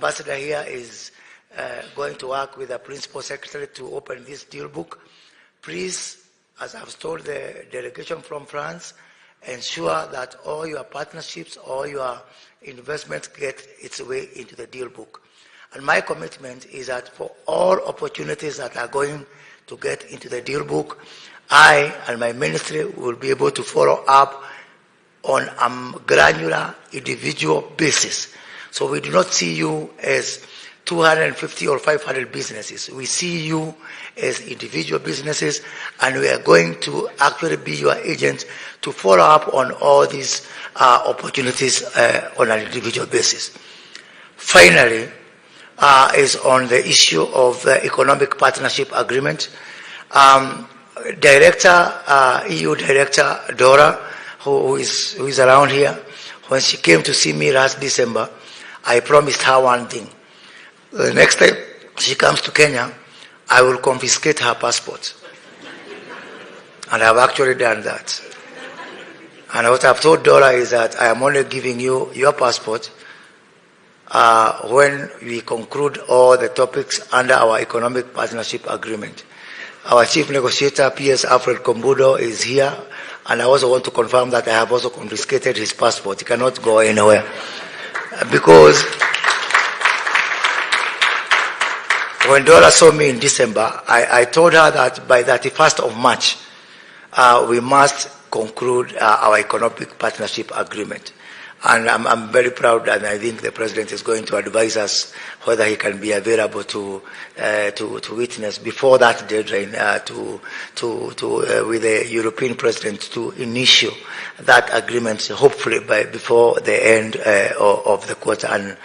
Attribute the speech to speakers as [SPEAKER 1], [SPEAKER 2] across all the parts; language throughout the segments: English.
[SPEAKER 1] ambassador here is going to work with the principal secretary to open this deal book. Please, as I've told the delegation from France, ensure that all your partnerships, all your investments get its way into the deal book. And my commitment is that for all opportunities that are going to get into the deal book, I and my ministry will be able to follow up on a granular individual basis. So we do not see you as 250 or 500 businesses. We see you as individual businesses, and we are going to actually be your agent to follow up on all these opportunities on an individual basis. Finally, is on the issue of the economic partnership agreement. EU Director Dora, who is around here, when she came to see me last December, I promised her one thing. The next time she comes to Kenya, I will confiscate her passport. And I've actually done that. And what I've told Dora is that I am only giving you your passport when we conclude all the topics under our economic partnership agreement. Our chief negotiator, P.S. Alfred Kombudo, is here, and I also want to confirm that I have also confiscated his passport. He cannot go anywhere. Because when Dora saw me in December, I told her that by 31st of March, we must conclude our economic partnership agreement. And I'm very proud, and I think the president is going to advise us whether he can be available to witness before that deadline with the European president to initiate that agreement, hopefully before the end of the quarter, and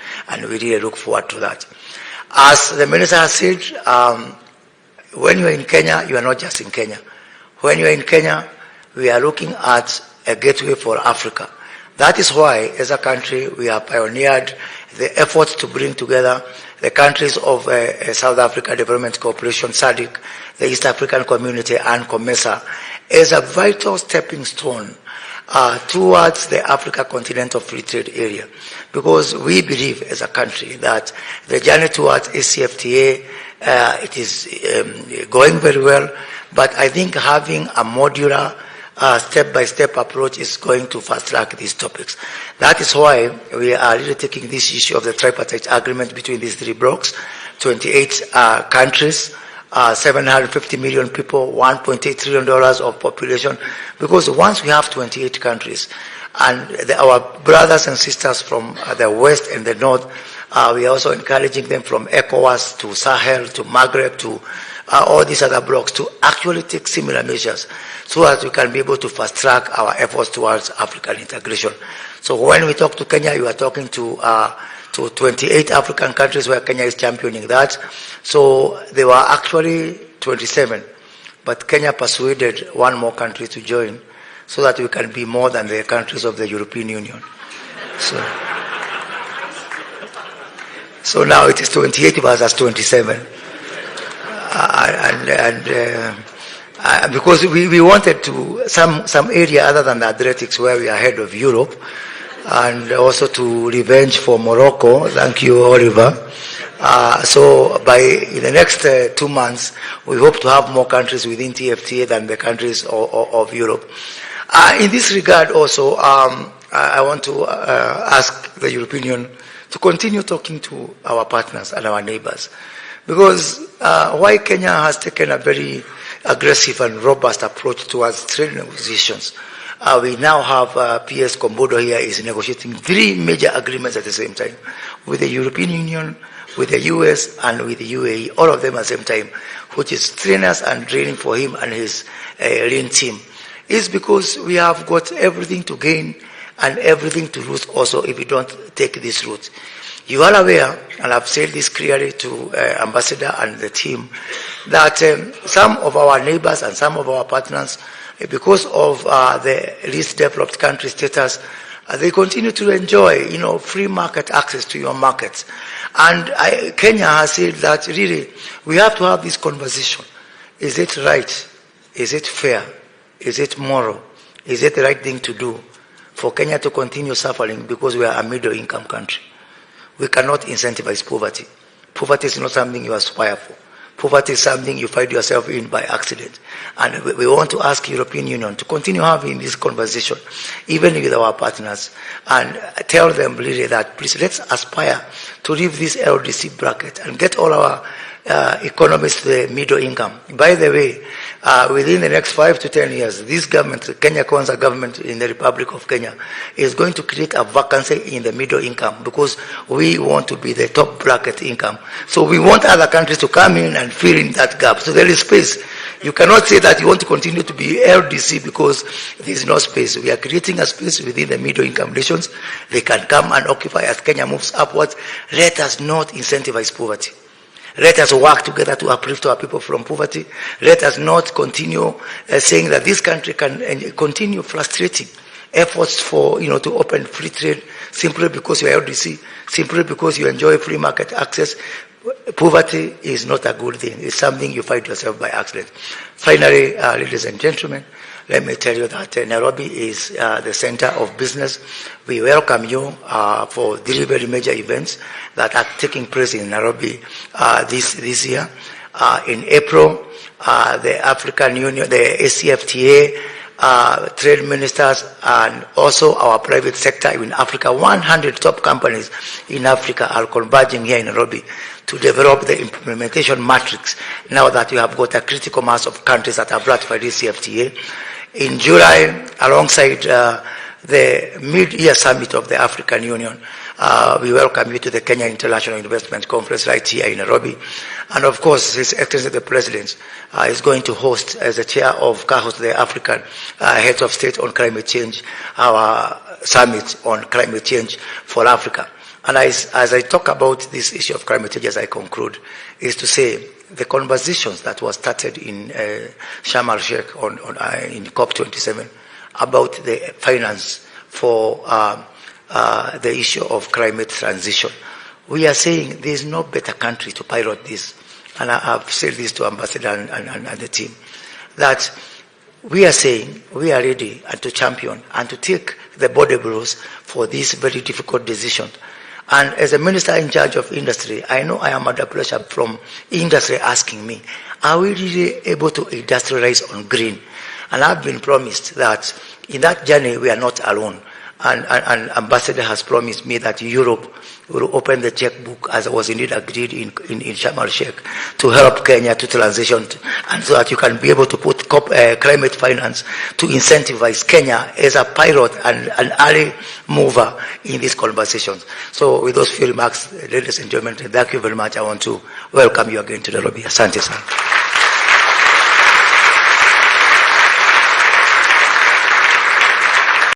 [SPEAKER 1] we really look forward to that. As the minister has said, when you are in Kenya, you are not just in Kenya. When you are in Kenya, we are looking at a gateway for Africa. That is why, as a country, we have pioneered the efforts to bring together the countries of South Africa Development Cooperation, SADC, the East African Community, and COMESA as a vital stepping stone towards the Africa Continental Free Trade Area. Because we believe, as a country, that the journey towards ACFTA, it is going very well, but I think having a modular step-by-step approach is going to fast-track these topics. That is why we are really taking this issue of the tripartite agreement between these three blocks, 28 countries, 750 million people, $1.8 trillion of population, because once we have 28 countries, and our brothers and sisters from the west and the north, we are also encouraging them from ECOWAS to Sahel to Maghreb to all these other blocks to actually take similar measures so that we can be able to fast-track our efforts towards African integration. So when we talk to Kenya, you are talking to 28 African countries where Kenya is championing that. So there were actually 27, but Kenya persuaded one more country to join so that we can be more than the countries of the European Union. So now it is 28 versus 27. Because we wanted to some area other than the athletics where we are ahead of Europe, and also to revenge for Morocco. Thank you, Oliver. So in the next 2 months, we hope to have more countries within TFTA than the countries of Europe. In this regard also, I want to ask the European Union to continue talking to our partners and our neighbors. Because why Kenya has taken a very aggressive and robust approach towards trade negotiations, we now have P.S. Kombudo here is negotiating 3 major agreements at the same time with the European Union, with the US, and with the UAE, all of them at the same time, which is strenuous and draining for him and his lean team. It's because we have got everything to gain and everything to lose also if we don't take this route. You are aware, and I've said this clearly to Ambassador and the team, that some of our neighbors and some of our partners, because of the least developed country status, they continue to enjoy, free market access to your markets. And Kenya has said that really we have to have this conversation. Is it right? Is it fair? Is it moral? Is it the right thing to do for Kenya to continue suffering because we are a middle-income country? We cannot incentivize poverty. Poverty is not something you aspire for. Poverty is something you find yourself in by accident. And we want to ask European Union to continue having this conversation, even with our partners, and tell them really that, please, let's aspire to leave this LDC bracket and get all our economies to the middle income. By the way, within the next 5 to 10 years, this government, the Kenya Kwanza government in the Republic of Kenya, is going to create a vacancy in the middle income because we want to be the top bracket income. So we want other countries to come in and fill in that gap. So there is space. You cannot say that you want to continue to be LDC because there is no space. We are creating a space within the middle income nations. They can come and occupy as Kenya moves upwards. Let us not incentivize poverty. Let us work together to uplift our people from poverty. Let us not continue saying that this country can continue frustrating efforts for, to open free trade simply because you are LDC, simply because you enjoy free market access. Poverty is not a good thing. It's something you find yourself by accident. Finally, ladies and gentlemen, let me tell you that Nairobi is the center of business. We welcome you for 3 very major events that are taking place in Nairobi this year. In April, the African Union, the ACFTA, trade ministers, and also our private sector in Africa, 100 top companies in Africa are converging here in Nairobi to develop the implementation matrix now that we have got a critical mass of countries that have ratified the CFTA. In July, alongside the mid-year summit of the African Union, we welcome you to the Kenya International Investment Conference right here in Nairobi. And of course, His Excellency the President is going to host, as the chair of CAHOS, the African Heads of State on Climate Change, our summit on climate change for Africa. And as I talk about this issue of climate change, as I conclude, is to say the conversations that were started in Sharm el-Sheikh in COP27 about the finance for the issue of climate transition. We are saying there is no better country to pilot this. And I've said this to Ambassador and the team, that we are saying we are ready and to champion and to take the body blows for this very difficult decision. And as a minister in charge of industry, I know I am under pressure from industry asking me, are we really able to industrialize on green? And I've been promised that in that journey we are not alone. And Ambassador has promised me that Europe will open the checkbook, as was indeed agreed in Sharm el-Sheikh, to help Kenya to transition, and so that you can be able to put climate finance to incentivize Kenya as a pilot and an early mover in these conversations. So with those few remarks, ladies and gentlemen, thank you very much. I want to welcome you again to Nairobi. Asante sana.